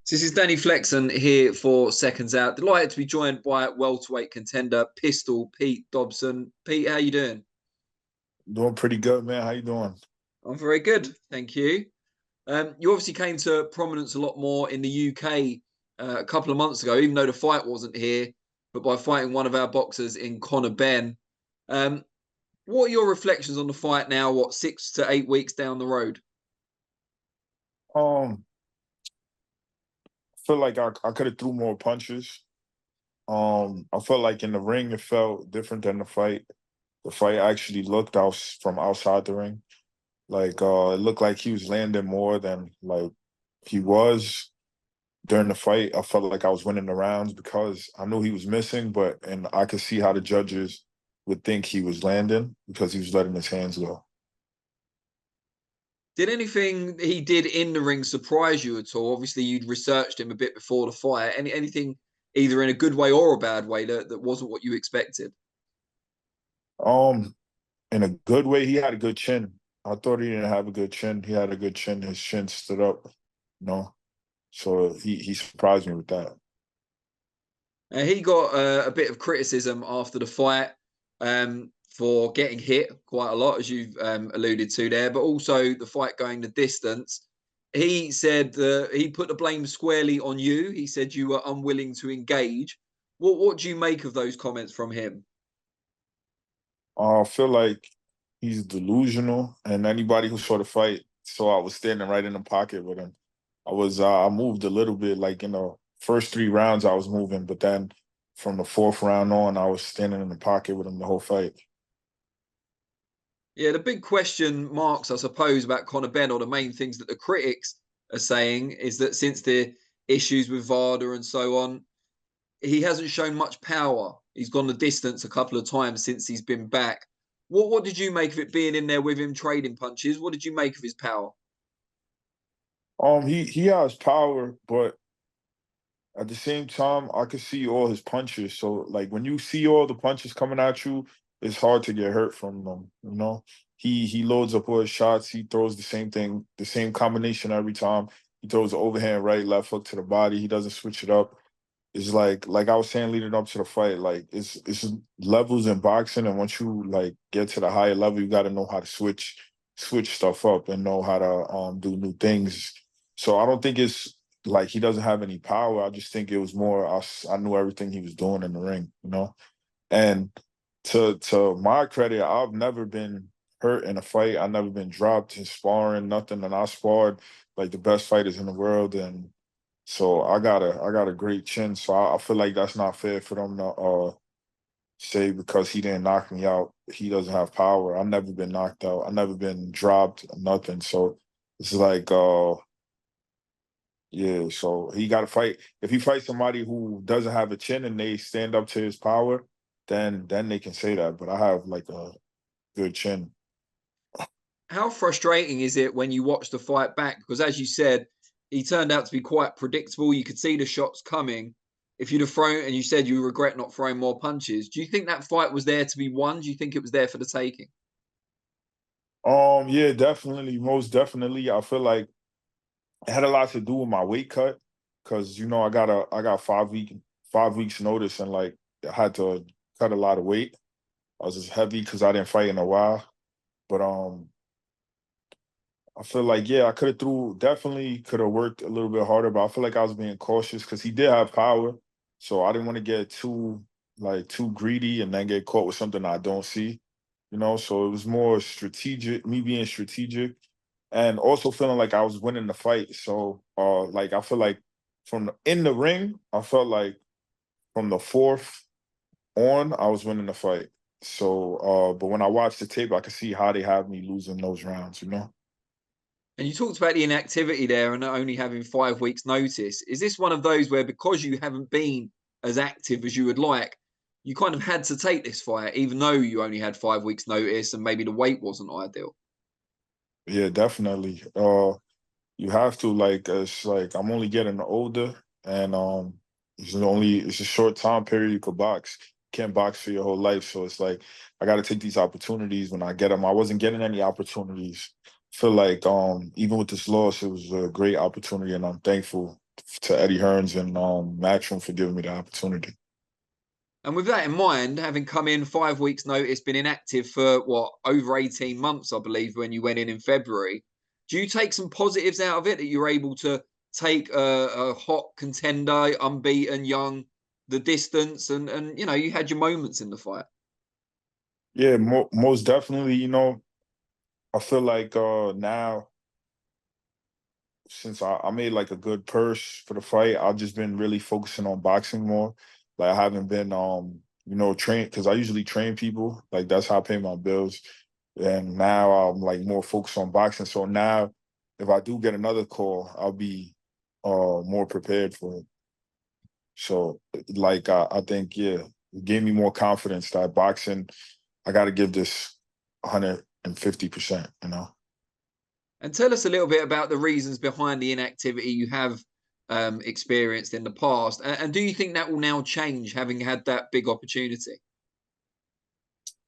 This is Danny Flexon here for Seconds Out. Delighted to be joined by welterweight contender Pistol Pete Dobson. Pete, how you doing? Doing pretty good, man. How you doing? I'm very good, thank you. You obviously came to prominence a lot more in the UK a couple of months ago, even though the fight wasn't here, but by fighting one of our boxers in Connor Benn. Um, what are your reflections on the fight now? What, 6 to 8 weeks down the road? Um, I feel like I could have threw more punches. I felt like in the ring it felt different than the fight. The fight actually looked out from outside the ring. Like it looked like he was landing more than like he was during the fight. I felt like I was winning the rounds because I knew he was missing, and I could see how the judges would think he was landing because he was letting his hands go. Did anything he did in the ring surprise you at all? Obviously, you'd researched him a bit before the fight. Anything either in a good way or a bad way that wasn't what you expected? Um, in a good way, he had a good chin. I thought he didn't have a good chin. He had a good chin. His chin stood up, you know. So he surprised me with that. He got a bit of criticism after the fight for getting hit quite a lot, as you've alluded to there, but also the fight going the distance. He said he put the blame squarely on you. He said you were unwilling to engage. What do you make of those comments from him? I feel like he's delusional, and anybody who saw the fight saw I was standing right in the pocket with him. I moved a little bit, like in the first 3 rounds I was moving, but then from the fourth round on, I was standing in the pocket with him the whole fight. Yeah, the big question marks, I suppose, about Conor Benn, or the main things that the critics are saying, is that since the issues with VADA and so on, he hasn't shown much power. He's gone the distance a couple of times since he's been back. What did you make of it being in there with him trading punches? What did you make of his power? He has power, but at the same time, I could see all his punches. So like when you see all the punches coming at you, it's hard to get hurt from them. He loads up all his shots. He throws the same thing, the same combination every time. He throws the overhand right, left hook to the body. He doesn't switch it up. It's like I was saying leading up to the fight, like it's levels in boxing, and once you like get to the higher level, you got to know how to switch stuff up and know how to do new things. So I don't think it's like he doesn't have any power. I just think it was more I knew everything he was doing in the ring. And to my credit, I've never been hurt in a fight. I've never been dropped in sparring, nothing. And I sparred like the best fighters in the world, and so I got a great chin. So I feel like that's not fair for them to say because he didn't knock me out, he doesn't have power. I've never been knocked out. I've never been dropped, nothing. So it's like yeah, so he got to fight. If he fights somebody who doesn't have a chin and they stand up to his power, then they can say that. But I have like a good chin. How frustrating is it when you watch the fight back? Because as you said, he turned out to be quite predictable. You could see the shots coming. If you'd have thrown, and you said you regret not throwing more punches, do you think that fight was there to be won? Do you think it was there for the taking? Yeah, definitely, most definitely. I feel like it had a lot to do with my weight cut because I got 5 weeks notice, and like I had to cut a lot of weight. I was just heavy because I didn't fight in a while. But I feel like yeah, I could have threw definitely could have worked a little bit harder, but I feel like I was being cautious because he did have power. So I didn't want to get too greedy and then get caught with something I don't see. So it was more strategic, me being strategic and also feeling like I was winning the fight. So like I feel like in the ring, I felt like from the fourth on, I was winning the fight. So but when I watched the tape, I could see how they have me losing those rounds. And you talked about the inactivity there and only having 5 weeks' notice. Is this one of those where, because you haven't been as active as you would like, you kind of had to take this fight, even though you only had 5 weeks' notice and maybe the weight wasn't ideal? Yeah, definitely. You have to like it's like I'm only getting older, and it's a short time period you could box. Can't box for your whole life, so it's like I got to take these opportunities when I get them. I wasn't getting any opportunities. Feel like even with this loss, it was a great opportunity, and I'm thankful to Eddie Hearns and Matchroom for giving me the opportunity. And with that in mind, having come in 5 weeks' notice, been inactive for what, over 18 months, I believe, when you went in February, do you take some positives out of it that you're able to take a hot contender, unbeaten, young, the distance, and you know, you had your moments in the fight? Yeah, most definitely. You know, I feel like now, since I made like a good purse for the fight, I've just been really focusing on boxing more. Like I haven't been you know, train because I usually train people. Like that's how I pay my bills. And now I'm like more focused on boxing. So now if I do get another call, I'll be more prepared for it. So like I think, yeah, it gave me more confidence that boxing, I gotta give this 150%, you know. And tell us a little bit about the reasons behind the inactivity you have experienced in the past. And do you think that will now change, having had that big opportunity?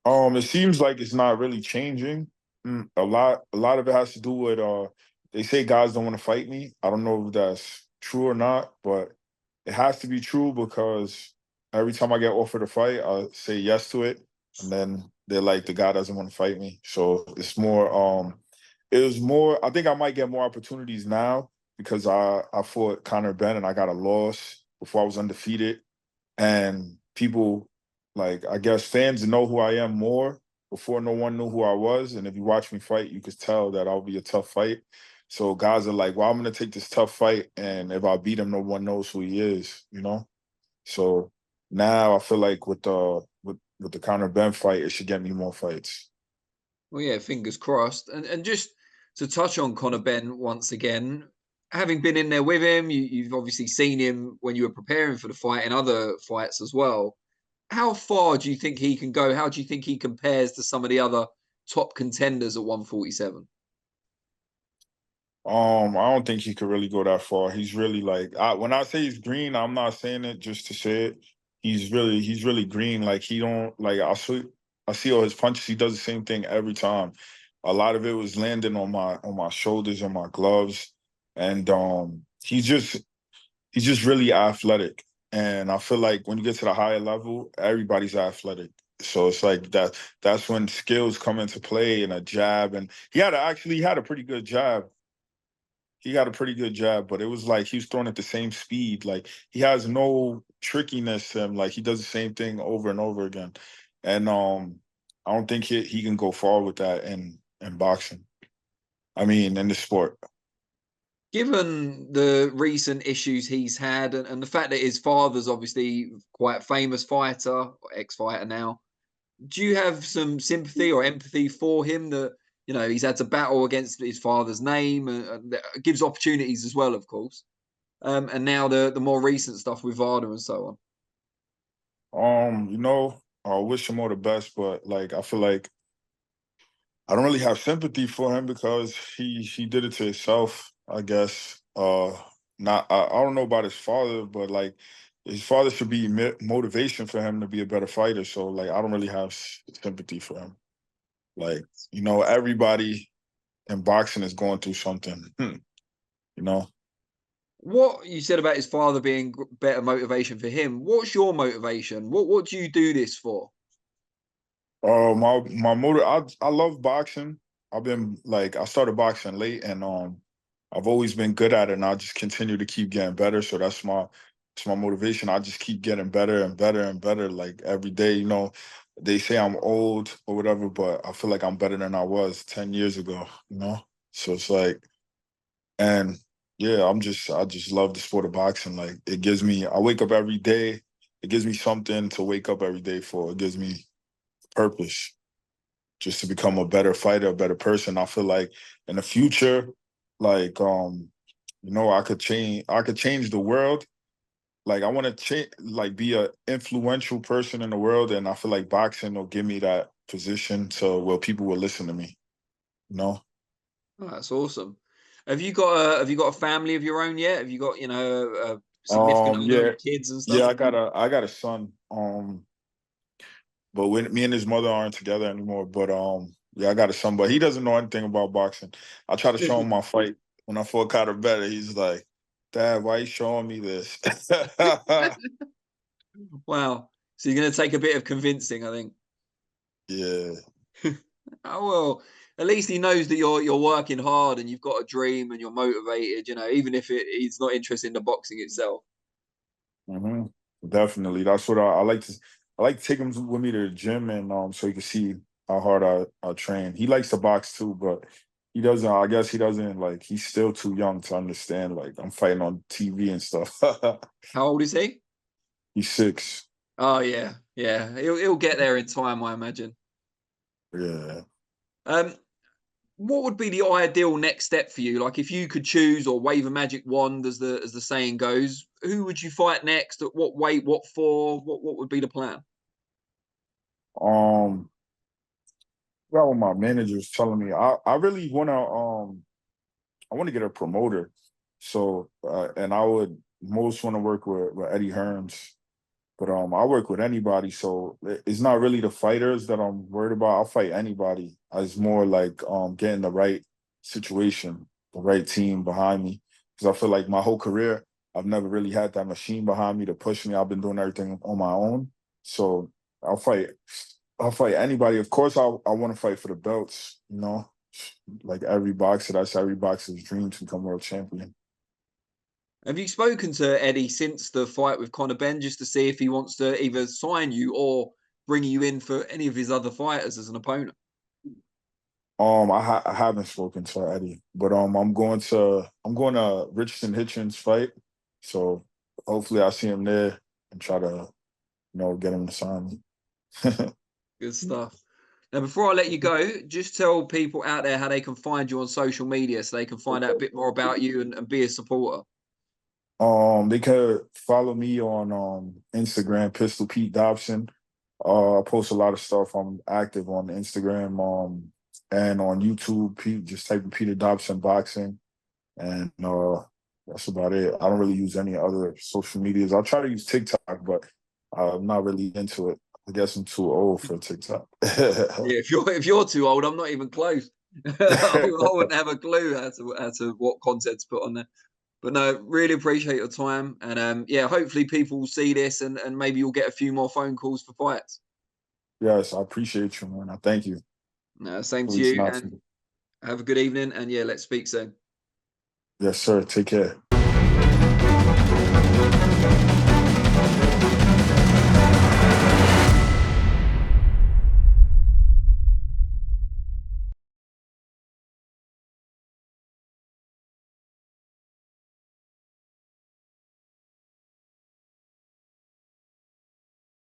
It seems like it's not really changing. A lot of it has to do with they say guys don't want to fight me. I don't know if that's true or not, but it has to be true because every time I get offered a fight, I say yes to it. And then they're like, the guy doesn't want to fight me. So it's more it was more, I think I might get more opportunities now because I fought Connor Benn and I got a loss before I was undefeated. And people, like, I guess fans know who I am more before no one knew who I was. And if you watch me fight, you could tell that I'll be a tough fight. So guys are like, well, I'm gonna take this tough fight, and if I beat him, no one knows who he is, you know? So now I feel like with the Conor Benn fight, it should get me more fights. Well, yeah, fingers crossed. And just to touch on Conor Benn once again, having been in there with him, you've obviously seen him when you were preparing for the fight and other fights as well. How far do you think he can go? How do you think he compares to some of the other top contenders at 147? I don't think he could really go that far. He's really like when I say he's green, I'm not saying it just to say it. He's really green. Like he don't like I see all his punches. He does the same thing every time. A lot of it was landing on my shoulders and my gloves. And he's just really athletic. And I feel like when you get to the higher level, everybody's athletic. So it's like that's when skills come into play and a jab. And he had a pretty good jab. He got a pretty good jab, but it was like he was throwing at the same speed. Like he has no trickiness to him. Like he does the same thing over and over again. And I don't think he can go far with that in boxing. I mean, in the sport. Given the recent issues he's had and the fact that his father's obviously quite a famous fighter, or ex-fighter now, do you have some sympathy or empathy for him that, you know, he's had to battle against his father's name and that gives opportunities as well, of course. And now the more recent stuff with Varda and so on. You know, I wish him all the best, but like I feel like I don't really have sympathy for him because he did it to himself, I guess. Not I don't know about his father, but like his father should be motivation for him to be a better fighter. So like I don't really have sympathy for him. Like, you know, everybody in boxing is going through something, you know. What you said about his father being better motivation for him, what's your motivation? What do you do this for? My motor. I love boxing. I've been like I started boxing late, and I've always been good at it, and I just continue to keep getting better. So that's my motivation. I just keep getting better and better and better, like every day. You know, they say I'm old or whatever, but I feel like I'm better than I was 10 years ago. You know, so it's like, and yeah, I just love the sport of boxing. Like it gives me. I wake up every day. It gives me something to wake up every day for. It gives me purpose just to become a better fighter, a better person. I feel like in the future, like you know, I could change the world. Like I want to change like be a influential person in the world. And I feel like boxing will give me that position so where people will listen to me, you know? Oh, that's awesome. Have you got a family of your own yet? Have you got, you know, a significant other Yeah, and kids and yeah, stuff? I got a son. But when me and his mother aren't together anymore. But yeah, I got a son, but he doesn't know anything about boxing. I try to show him my fight when I fought Conor Benn. He's like, Dad, why you showing me this? Wow. So you're going to take a bit of convincing, I think. Yeah. Oh well, at least he knows that you're working hard and you've got a dream and you're motivated. You know, even if he's not interested in the boxing itself. hmm Definitely. That's what I like to. I like to take him with me to the gym, and so he can see how hard I train. He likes to box too, but he doesn't. I guess he doesn't like. He's still too young to understand. Like I'm fighting on TV and stuff. How old is he? He's 6. Oh yeah, yeah. He'll get there in time, I imagine. Yeah. Um, what would be the ideal next step for you? Like if you could choose or wave a magic wand, as the saying goes, who would you fight next? At what weight? What for? What would be the plan? Um. Well, my manager's telling me I really I want to get a promoter. So and I would most want to work with Eddie Hearns. But I work with anybody, so it's not really the fighters that I'm worried about. I'll fight anybody. It's more like getting the right situation, the right team behind me. Because I feel like my whole career, I've never really had that machine behind me to push me. I've been doing everything on my own. So I'll fight. I'll fight anybody. Of course, I want to fight for the belts. You know, like every boxer. That's every boxer's dream to become world champion. Have you spoken to Eddie since the fight with Conor Benn just to see if he wants to either sign you or bring you in for any of his other fighters as an opponent? I haven't spoken to Eddie, but I'm going to Richardson Hitchens fight, so hopefully I see him there and try to get him to sign me. Good stuff. Now, before I let you go, just tell people out there how they can find you on social media so they can find out a bit more about you and be a supporter. They could follow me on Instagram, Pistol Pete Dobson. I post a lot of stuff. I'm active on Instagram, and on YouTube. Pete, just type in Peter Dobson Boxing, and that's about it. I don't really use any other social medias. I'll try to use TikTok, but I'm not really into it. I guess I'm too old for TikTok. Yeah, if you're too old, I'm not even close. I wouldn't have a clue how to what content to put on there. But no, really appreciate your time. And yeah, hopefully people will see this and maybe you'll get a few more phone calls for fights. Yes, I appreciate you, man. I thank you No, same for to reaching you. out to And me. have a good evening. And yeah, let's speak soon. Yes, sir. Take care.